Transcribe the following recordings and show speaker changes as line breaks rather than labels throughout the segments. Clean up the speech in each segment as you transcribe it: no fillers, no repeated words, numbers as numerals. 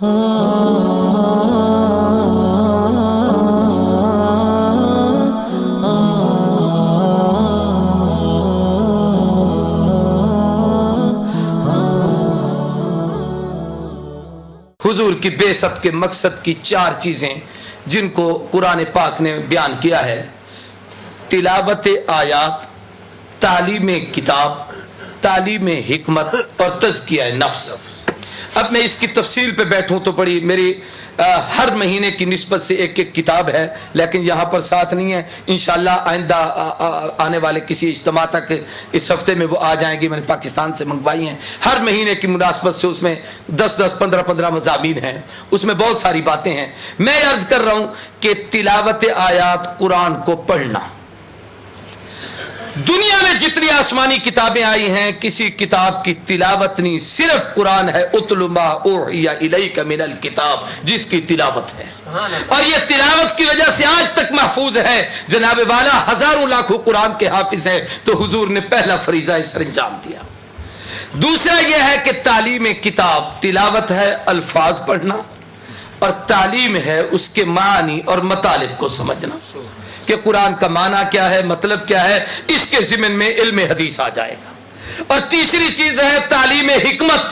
حضور کی بعثت کے مقصد کی 4 چیزیں جن کو قرآن پاک نے بیان کیا ہے: تلاوت آیات، تعلیم کتاب، تعلیم حکمت اور تزکیہ نفس۔ اب میں اس کی تفصیل پہ بیٹھوں تو بڑی میری ہر مہینے کی نسبت سے ایک ایک کتاب ہے، لیکن یہاں پر ساتھ نہیں ہے، انشاءاللہ آئندہ آنے والے کسی اجتماع تک اس ہفتے میں وہ آ جائیں گی، میں نے پاکستان سے منگوائی ہیں۔ ہر مہینے کی مناسبت سے اس میں 10 15 مضامین ہیں، اس میں بہت ساری باتیں ہیں۔ میں عرض کر رہا ہوں کہ تلاوت آیات، قرآن کو پڑھنا، دنیا میں جتنی آسمانی کتابیں آئی ہیں کسی کتاب کی تلاوت نہیں، صرف قرآن ہے۔ اتل ما اوحی الیک من الکتاب، جس کی تلاوت ہے، اور یہ تلاوت کی وجہ سے آج تک محفوظ ہے۔ جناب والا ہزاروں لاکھوں قرآن کے حافظ ہیں، تو حضور نے پہلا فریضہ اس پر انجام دیا۔ دوسرا یہ ہے کہ تعلیم کتاب، تلاوت ہے الفاظ پڑھنا، اور تعلیم ہے اس کے معنی اور مطالب کو سمجھنا کہ قرآن کا معنی کیا ہے، مطلب کیا ہے، اس کے ضمن میں علم حدیث آ جائے گا۔ اور تیسری چیز ہے تعلیم حکمت،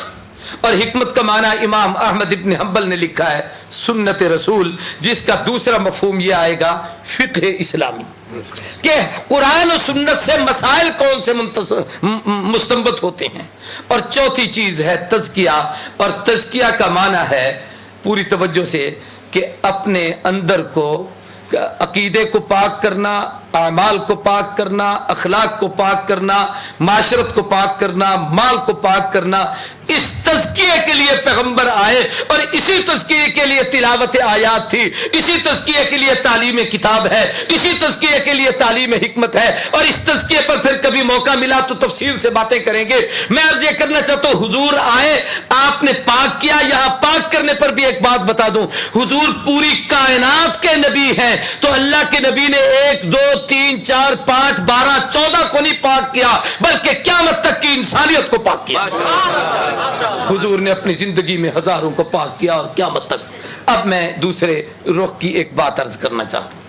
اور حکمت کا معنی امام احمد ابن حنبل نے لکھا ہے سنت رسول، جس کا دوسرا مفہوم یہ آئے گا فقہ اسلامی، کہ قرآن و سنت سے مسائل کون سے مستنبط ہوتے ہیں۔ اور چوتھی چیز ہے تزکیہ، اور تزکیہ کا معنی ہے پوری توجہ سے کہ اپنے اندر کو، عقیدے کو پاک کرنا، اعمال کو پاک کرنا، اخلاق کو پاک کرنا، معاشرت کو پاک کرنا، مال کو پاک کرنا۔ اس تزکیے کے لیے پیغمبر آئے، اور اسی تزکیے کے لیے تلاوت آیات تھی، اسی تزکیے کے لیے تعلیم کتاب ہے، اسی تزکیے کے لیے تعلیم حکمت ہے۔ اور اس تزکیے پر پھر کبھی موقع ملا تو تفصیل سے باتیں کریں گے۔ میں عرض یہ کرنا چاہتا ہوں، حضور آئے، آپ نے پاک کیا۔ یہاں پاک کرنے پر بھی ایک بات بتا دوں، حضور پوری کائنات کے نبی ہیں، تو اللہ کے نبی نے 1 2 3 4 5 12 14 کو نہیں پاک کیا، بلکہ قیامت تک کی انسانیت کو پاک کیا۔ حضور نے اپنی زندگی میں ہزاروں کو پاک کیا، اور قیامت تک۔ اب میں دوسرے رخ کی ایک بات عرض کرنا چاہتا ہوں۔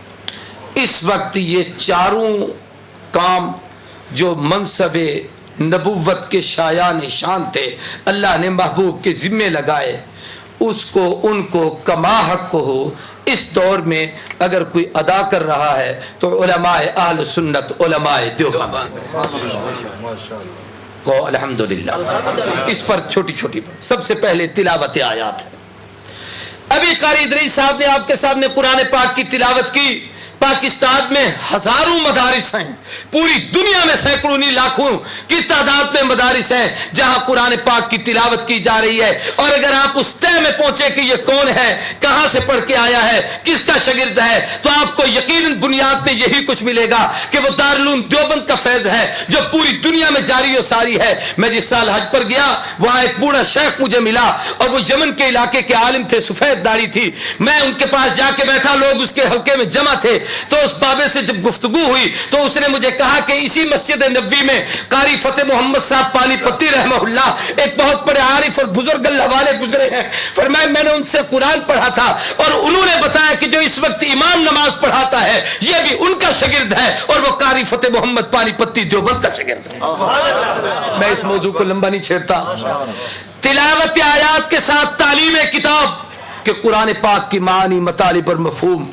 اس وقت یہ 4 کام جو منصب نبوت کے شایان شان تھے، اللہ نے محبوب کے ذمے لگائے، اس کو، ان کو کما حق کو ہو اس دور میں اگر کوئی ادا کر رہا ہے تو علماء اہل سنت، علماء دیوبند کو الحمدللہ۔ اس پر چھوٹی چھوٹی بات، سب سے پہلے تلاوت آیات ہے۔ ابھی قاری ادریس صاحب نے آپ کے سامنے قرآن پاک کی تلاوت کی۔ پاکستان میں ہزاروں مدارس ہیں، پوری دنیا میں سینکڑوں نہیں لاکھوں کی تعداد میں مدارس ہیں جہاں قرآن پاک کی تلاوت کی جا رہی ہے۔ اور اگر آپ اس طے میں پہنچے کہ یہ کون ہے، کہاں سے پڑھ کے آیا ہے، کس کا شاگرد ہے، تو آپ کو یقیناً بنیاد میں یہی کچھ ملے گا کہ وہ دارالعلوم دیوبند کا فیض ہے جو پوری دنیا میں جاری و ساری ہے۔ میں جس سال حج پر گیا، وہاں ایک بوڑھا شیخ مجھے ملا، اور وہ یمن کے علاقے کے عالم تھے، سفید داڑھی تھی۔ میں ان کے پاس جا کے بیٹھا، لوگ اس کے حلقے میں جمع تھے، تو اس بابے سے جب گفتگو ہوئی تو اس نے مجھے کہا کہ اسی مسجد نبوی میں قاری فتح محمد صاحب پانی پتی رحمہ اللہ، ایک بہت بڑے عارف اور بزرگ اللہ والے گزرے ہیں۔ فرمایا میں نے ان سے قرآن پڑھا تھا، اور انہوں نے بتایا کہ جو اس وقت امام نماز پڑھاتا ہے یہ بھی ان کا شاگرد ہے، اور وہ قاری فتح محمد پانی پتی دیوبند کا شاگرد ہے۔ میں اس موضوع کو لمبا نہیں چھیڑتا۔ تلاوت آیات کے ساتھ تعلیم کتاب کہ قرآن پاک کی معنی، مطالب اور مفہوم۔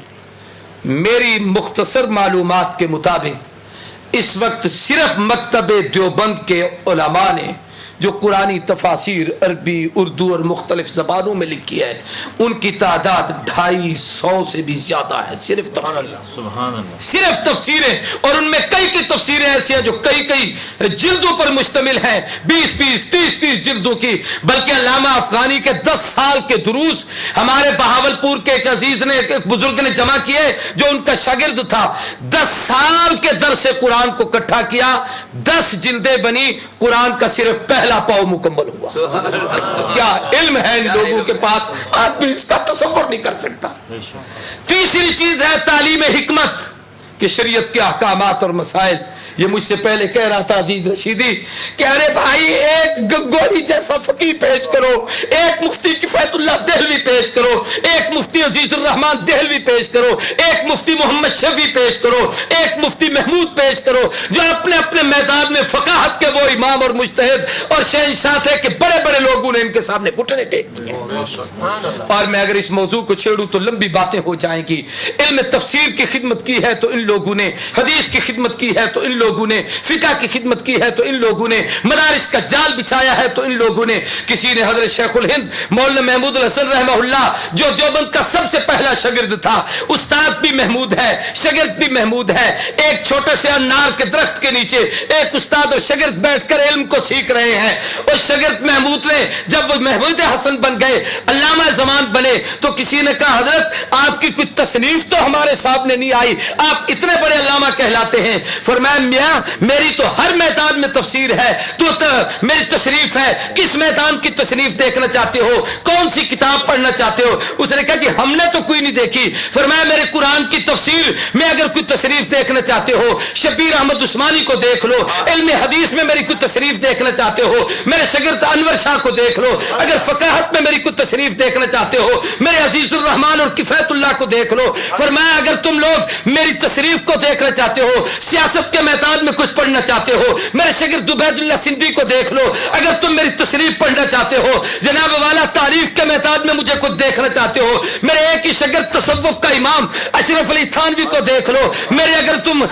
میری مختصر معلومات کے مطابق اس وقت صرف مکتب دیوبند کے علماء نے جو قرآنی تفاسیر عربی، اردو اور مختلف زبانوں میں لکھی ہے، ان کی تعداد 250 سے بھی زیادہ ہے، صرف تفسیریں، صرف تفسیریں۔ اور ان میں کئی تفسیریں ایسی ہیں جو کئی جلدوں پر مشتمل ہیں، 20 30 جلدوں کی۔ بلکہ علامہ افغانی کے 10 سال کے دروس ہمارے بہاولپور کے ایک عزیز نے، ایک بزرگ نے جمع کیے جو ان کا شاگرد تھا۔ 10 سال کے درس قرآن کو اکٹھا کیا، 10 جلدیں بنی، قرآن کا صرف پہلا پاؤ مکمل ہوا۔ کیا علم ہے ان لوگوں کے پاس، آدمی اس کا تصور نہیں کر سکتا۔ تیسری چیز ہے تعلیم حکمت کہ شریعت کے احکامات اور مسائل یہ مجھ سے پہلے کہہ رہا تھا عزیز رشیدی کہ ارے بھائی ایک گنگوہی جیسا فقیر پیش کرو، ایک مفتی کفایت اللہ دہلوی پیش کرو، ایک مفتی عزیز الرحمان دہلوی پیش کرو، ایک مفتی محمد شفیع پیش کرو، ایک مفتی محمود پیش کرو، جو اپنے اپنے میدان میں فقاہت کے وہ امام اور مجتہد اور شہنشاہ تھے کہ بڑے بڑے لوگوں نے ان کے سامنے گھٹنے ٹیک دیے۔ اور میں اگر اس موضوع کو چھیڑوں تو لمبی باتیں ہو جائیں گی۔ علم تفسیر کی خدمت کی ہے تو ان لوگوں نے، حدیث کی خدمت کی ہے تو ان لوگوں نے، فقہ کی خدمت کی ہے تو ان لوگوں نے، مدارس کا جال بچھایا ہے تو ان لوگوں نے۔ کسی نے حضرت شیخ الہند مولانا محمود الحسن رحمہ اللہ جو دیوبند کا سب سے پہلا شاگرد تھا، استاد بھی محمود ہے، شاگرد بھی محمود ہے، ایک چھوٹے سے انار کے درخت کے نیچے ایک استاد اور شاگرد بیٹھ کر علم کو سیکھ رہے ہیں۔ اور شاگرد محمود نے جب وہ محمود حسن بن گئے، علامہ زمان بنے، تو کسی نے کہا حضرت آپ کی کچھ تصنیف تو ہمارے سامنے نہیں آئی، آپ اتنے بڑے علامہ کہلاتے ہیں۔ فرمایا میاں میری تو ہر میدان میں تفسیر ہے، تو میری تصنیف ہے، کس میدان کی تصنیف دیکھنا چاہتے ہو، کون سی کتاب پڑھنا چاہتے ہو؟ اس نے کہا جی ہم نے تو کوئی نہیں دیکھی۔ فرمایا میرے قرآن کی تفسیر میں اگر کوئی تصنیف دیکھنا چاہتے ہو شبیر احمد عثمانی کو دیکھ لو، علم حدیث میں میری کوئی تصنیف دیکھنا چاہتے ہو میرے شاگرد انور شاہ کو دیکھ لو، اگر فقاہت میں میری کوئی تصنیف دیکھنا چاہتے ہو میرے عزیز الرحمان اور کفایت اللہ کو دیکھ لو۔ فرمایا اگر تم لوگ میری تصنیف کو دیکھنا چاہتے ہو، سیاست کے میدان میں کچھ پڑھنا چاہتے ہو میرے شاگرد عبید اللہ سندھی کو دیکھ لو، اگر تم میری تصنیف پڑھنا چاہتے ہو جناب والا تعریف کے میدان میں مجھے کچھ دیکھنا چاہتے ہو میرے ایک ہی شاگرد تصوف کا امام اشرف علی تھانوی کو دیکھ لو، میرے اگر تم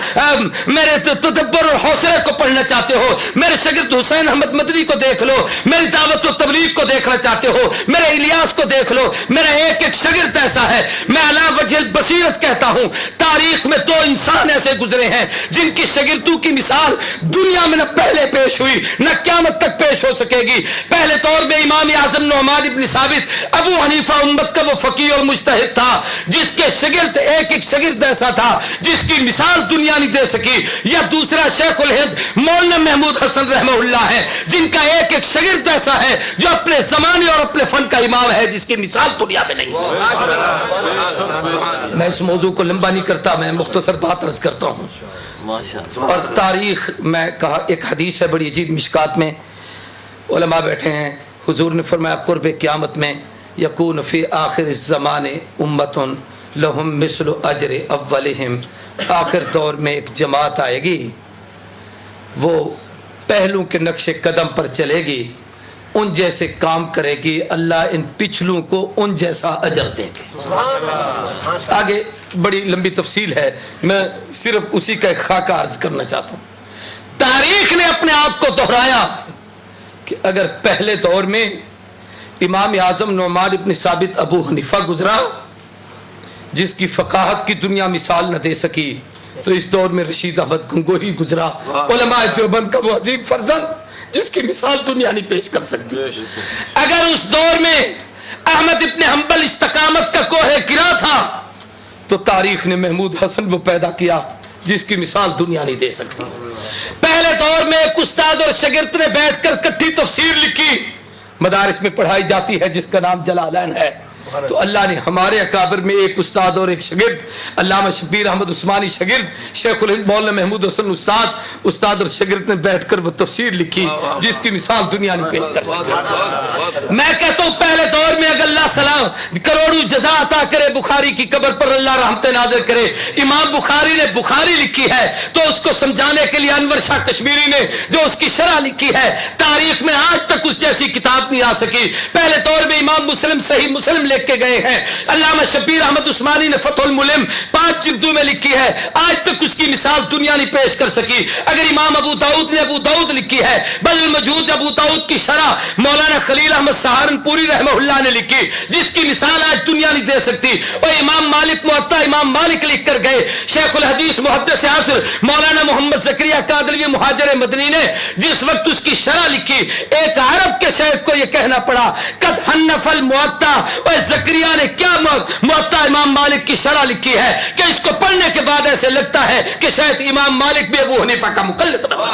میرے تدبر اور حوصلے کو پڑھنا چاہتے ہو میرے شاگرد حسین احمد مدنی کو دیکھ لو، میری دعوت و تبلیغ کو دیکھنا چاہتے ہو میرے الیاس کو دیکھ لو، میرا ایک ایک شاگرد ایسا ہے۔ میں علی وجہ البصیرت کہتا ہوں تاریخ میں دو انسان ایسے گزرے ہیں جن کی شاگردوں کی مثال دنیا میں نہ پہلے پیش ہوئی نہ قیامت تک پیش ہو سکے گی۔ پہلے دور میں امام اعظم نعمان ابن ثابت ابو حنیفہ امت کا وہ فقیہ اور مجتہد تھا جس کے شاگرد ایک ایک شاگرد ایسا تھا جس کی مثال دنیا نہیں دے سکی، یا دوسرا شیخ الہند مولانا محمود حسن رحمہ اللہ ہے جن کا ایک ایک شاگرد ایسا ہے جو اپنے زمانے اور اپنے فن کا امام ہے جس کی مثال دنیا میں نہیں۔ میں اس موضوع کو لمبا نہیں کرتا، میں مختصر بات عرض کرتا ہوں۔ اور تاریخ میں کہا ایک حدیث ہے بڑی عجیب، مشکات میں علماء بیٹھے ہیں، حضور نے فرمایا قرب قیامت میں یکون فی آخر الزمان امت لہم مثل اجر اولہم، آخر دور میں ایک جماعت آئے گی وہ پہلوں کے نقش قدم پر چلے گی، ان جیسے کام کرے گی، اللہ ان پچھلوں کو ان جیسا اجر دیں گے۔ آگے بڑی لمبی تفصیل ہے، میں صرف اسی کا ایک خاکہ عرض کرنا چاہتا ہوں۔ تاریخ نے اپنے آپ کو دہرایا کہ اگر پہلے دور میں امام اعظم نعمان ابن ثابت ابو حنیفہ گزرا جس کی فقاہت کی دنیا مثال نہ دے سکی، تو اس دور میں رشید احمد گنگوہی گزرا، علماء دیوبند کا وہ عظیم فرزند جس کی مثال دنیا نہیں پیش کر سکتی۔ اگر اس دور میں احمد ابن حنبل استقامت کا کوہ گرا تھا تو تاریخ نے محمود حسن وہ پیدا کیا جس کی مثال دنیا نہیں دے سکتی۔ پہلے دور میں ایک استاد اور شاگرد نے بیٹھ کر کٹھی تفسیر لکھی، مدارس میں پڑھائی جاتی ہے، جس کا نام جلالین ہے۔ تو اللہ نے ہمارے اکابر میں ایک استاد اور ایک شاگرد، علامہ شبیر احمد عثمانی شاگرد، شیخ الہند مولانا محمود حسن استاد اور شاگرد نے بیٹھ کر وہ تفسیر لکھی جس کی مثال دنیا نہیں پیش کر سکتی۔ میں کہتا ہوں پہلے دور میں اگر اللہ سلام کروڑوں جزا عطا کرے بخاری کی قبر پر اللہ رحمت نازل کرے، امام بخاری نے بخاری لکھی ہے تو اس کو سمجھانے کے لیے انور شاہ کشمیری نے جو اس کی شرح لکھی ہے، تاریخ میں آج تک اس جیسی کتاب نہیں آ سکی۔ پہلے دور میں امام مسلم صحیح مسلم لکھ کے گئے ہیں، علامہ شبیر احمد عثمانی نے فتح الملم 5 جلدوں میں لکھی ہے، آج تک اس کی مثال دنیا نہیں پیش کر سکی۔ اگر امام ابو داؤد نے ابو داؤد لکھی ہے، بل الموجود ابو داؤد کی شرح مولانا خلیل احمد سہارنپوری رحمہ اللہ نے لکھی جس کی مثال آج دنیا نہیں دے سکتی۔ اور امام مالک موطا امام مالک لکھ کر گئے، شیخ الحدیث محدث عصر مولانا محمد زکریا کادلوی مہاجر مدنی نے جس وقت اس کی شرح لکھی، ایک عرب کے شیخ کو یہ کہنا پڑا قد حنف الموطا، اور زکریا نے کیا موطا امام مالک کی شرح لکھی ہے کہ اس کو پڑھنے کے بعد ایسے لگتا ہے کہ شاید امام مالک بھی ابو حنیفہ کا مقلد رہا۔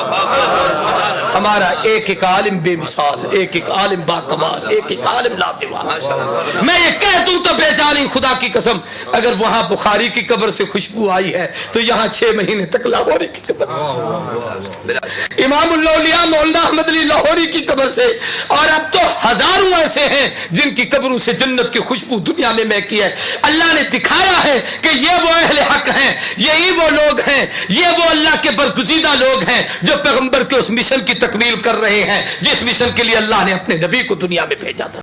ہمارا ایک ایک عالم بے مثال، ایک ایک عالم با کمال، ایک ایک عالم لازوال۔ میں یہ کہہ دوں تو بے جانی خدا کی قسم، اگر وہاں بخاری کی قبر سے خوشبو آئی ہے تو یہاں 6 مہینے تک لاہوری کی قبر، امام الاولیاء مولانا احمد علی لاہوری کی قبر سے، اور اب تو ہزاروں ایسے ہیں جن کی قبروں سے جنت کی خوشبو دنیا میں مہکی ہے۔ اللہ نے دکھایا ہے کہ یہ وہ اہل حق ہیں، یہی وہ لوگ ہیں، یہ وہ اللہ کے برگزیدہ لوگ ہیں جو پیغمبر کے اس مشن کی تکمیل کر رہے ہیں جس مشن کے لیے اللہ نے اپنے نبی کو دنیا میں بھیجا تھا۔